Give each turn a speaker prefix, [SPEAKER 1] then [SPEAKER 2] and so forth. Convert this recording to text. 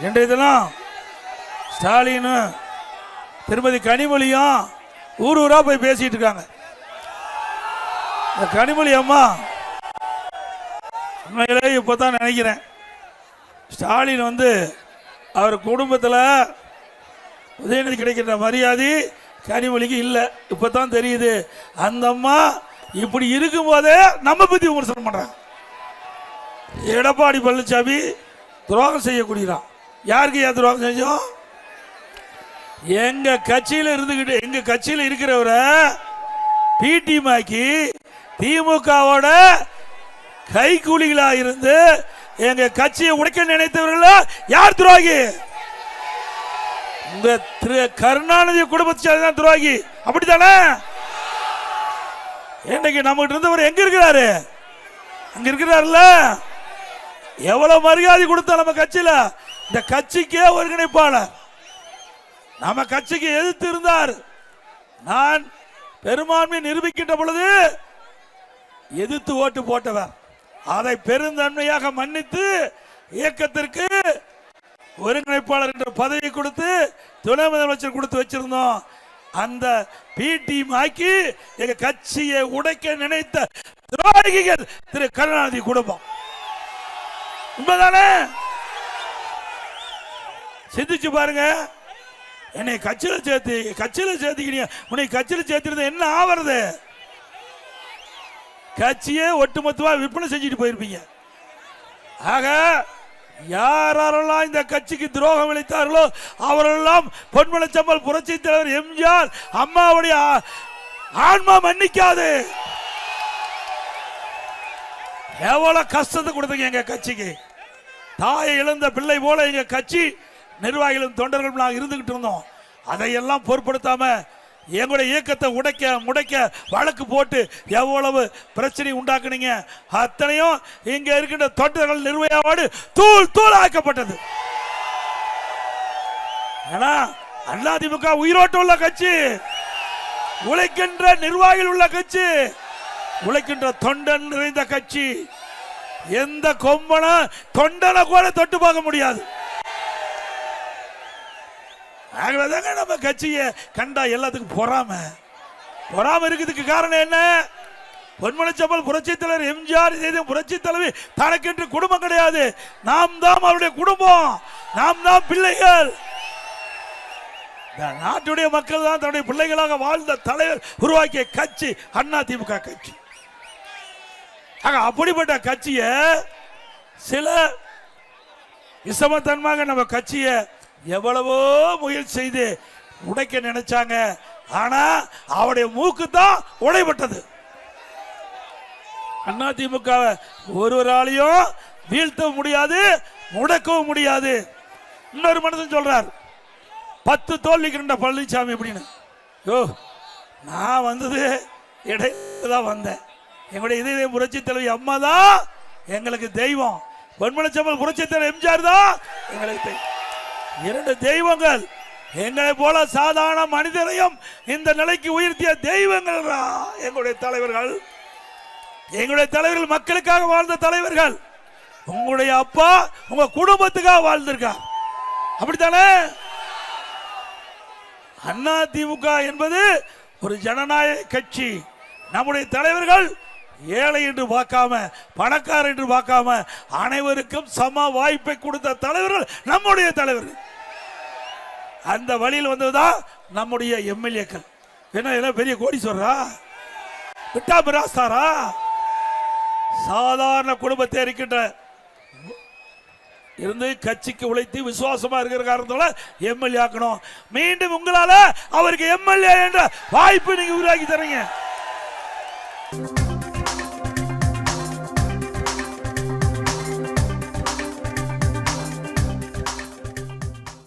[SPEAKER 1] இன்றைய தினம் ஸ்டாலின் திருமதி கனிமொழியும் ஊர் ஊரா போய் பேசிட்டு இருக்காங்க. இந்த கனிமொழி அம்மா உண்மையிலே இப்பதான் நினைக்கிறேன், ஸ்டாலின் அவர் குடும்பத்தில் உதயநிதி கிடைக்கிற மரியாதை கனிமொழிக்கு இல்லை. இப்பதான் தெரியுது. அந்த அம்மா இப்படி இருக்கும் போதே நம்ம பத்தி விமர்சனம் பண்றாங்க. எடப்பாடி பழனிசாமி துரோகம் செய்யக்கூடியதான். யாருக்கு ஏன் துரோகம் செஞ்சோம்? எங்க கட்சியில் இருந்துகிட்டு எங்க கட்சியில் இருக்கிறவரை பிடிமாக்கி திமுகவோட கைகூலிகளா இருந்து எங்க கட்சியை உடைக்க நினைத்தவர்களா யார் துரோகி? உங்க கருணாநிதி குடும்பத்தை தான் துரோகி. அப்படித்தானே? இன்னைக்கு நம்ம இருந்தவர் எங்க இருக்கிறாரு? அங்க இருக்கிறாருல்ல. எவ்வளவு மரியாதை கொடுத்தா நம்ம கட்சியில. இந்த கட்சிக்கே ஒருங்கிணைப்பாளர், நம்ம கட்சிக்கு எதிர்த்து இருந்தார். நான் பெரும்பான்மை நிரூபிக்கின்ற பொழுது எதிர்த்து ஓட்டு போட்டவர். அதை பெருந்தன்மையாக மன்னித்து இயக்கத்திற்கு ஒருங்கிணைப்பாளர் என்ற பதவி கொடுத்து துணை முதலமைச்சர் கொடுத்து வச்சிருந்தோம். அந்த பிடிஎம் ஆக்கி எங்க கட்சியை உடைக்க நினைத்த துரோகிகள் திரு கருணாநிதி குடும்பம். உண்மைதானே? சிந்திச்சு பாருங்க. என்னை கட்சியில் சேர்த்துக்கிறீங்க. உன்னை கட்சியில் சேர்த்திருந்த என்ன ஆவறது? கட்சியே ஒட்டுமொத்தமா விற்பனை செஞ்சுட்டு போயிருப்பீங்க. ஆக யாரெல்லாம் இந்த கட்சிக்கு துரோகம் இழைத்தார்களோ அவரெல்லாம் பொன்மனச்சம்பல் புரட்சி தலைவர் எம்ஜிஆர் அம்மாவுடைய ஆன்மா மன்னிக்காது. எவ்வளவு கஷ்டத்தை கொடுத்தீங்க எங்க கட்சிக்கு. தாயை இழந்த பிள்ளை போல எங்க கட்சி நிர்வாகிகளும் தொண்டர்களும் நாங்கள் இருந்துகிட்டு இருந்தோம். அதையெல்லாம் பொருட்படுத்தாம எங்களுடைய இயக்கத்தை உடைக்க முடைக்க வழக்கு போட்டு எவ்வளவு பிரச்சனை உண்டாக்குனீங்க. அத்தனையும் இங்க இருக்கின்ற தொண்டர்கள் நிர்வாகோடு தூள் தூள் ஆக்கப்பட்டது. ஏன்னா அதிமுக உயிரோட்டம் உள்ள கட்சி, உழைக்கின்ற நிர்வாகிகள் உள்ள கட்சி, உழைக்கின்ற தொண்டன் நிறைந்த கட்சி. எந்த கொம்பன தொண்டனை கூட தொட்டு பார்க்க முடியாது. நம்ம கட்சியை கண்டா எல்லாத்துக்கும் பொறாம இருக்குதுக்கு காரணம் என்ன? பொன்மனச்சம்பல் புரட்சி தலைவர் எம்ஜிஆர் புரட்சி தலைவி தனக்கென்று குடும்பம் கிடையாது. நாம் தான் அவருடைய குடும்பம், நாம் தான் பிள்ளைகள். நாட்டுடைய மக்கள் தான் தன்னுடைய பிள்ளைகளாக வாழ்ந்த தலைவர் உருவாக்கிய கட்சி அதிமுக கட்சி. அப்படிப்பட்ட கட்சியை சில விசமத்தன்மாக நம்ம கட்சியை எவ்வளவோ முயற்சி செய்து உடைக்க நினைச்சாங்க. ஆனா அவருடைய மூக்கு தான் உடைபட்டது. அதிமுக ஒருவராலையும் வீழ்த்தவும் முடியாது, முடக்கவும் முடியாது. இன்னொரு மனுஷன் சொல்றார் 10 தோல்விக்கிற பழனிசாமி அப்படின்னு. நான் வந்தது இடையில தான் வந்தேன். எங்களுடைய இதய புரட்சி தலைவி அம்மா தான் எங்களுக்கு தெய்வம். பொன்மனச்சம்பல் புரட்சி தலைவர் எம்ஜிஆர் தான் எங்களுக்கு தெய்வம். 2 தெய்வங்கள். எங்களை போல சாதாரண மனிதரையும் இந்த நிலைக்கு உயர்த்திய தெய்வங்கள் எங்களுடைய தலைவர்கள். எங்களுடைய தலைவர்கள் மக்களுக்காக வாழ்ந்த தலைவர்கள். உங்களுடைய அப்பா உங்க குடும்பத்துக்காக வாழ்ந்திருக்கார். அப்படித்தானே? அதிமுக என்பது ஒரு ஜனநாயக கட்சி. நம்முடைய தலைவர்கள் ஏழை என்று பார்க்காம, பணக்காரர் என்று பார்க்காம அனைவருக்கும் சம வாய்ப்பை கொடுத்த தலைவர்கள் நம்முடைய தலைவர்கள். அந்த வழியில் வந்ததுதான் நம்முடைய எம்எல்ஏக்கள். என்ன பெரிய கோடீஸ்வரரா, விட்டா பிராஸ்தாரா, சாதாரண குடும்பத்தை இருக்கின்ற இருந்து கட்சிக்கு உழைத்து விசுவாசமா இருக்கிற காரணத்தால எம்எல்ஏ ஆக்கணும். மீண்டும் உங்களால அவருக்கு எம்எல்ஏ என்ற வாய்ப்பு நீங்க உருவாக்கி தரீங்க.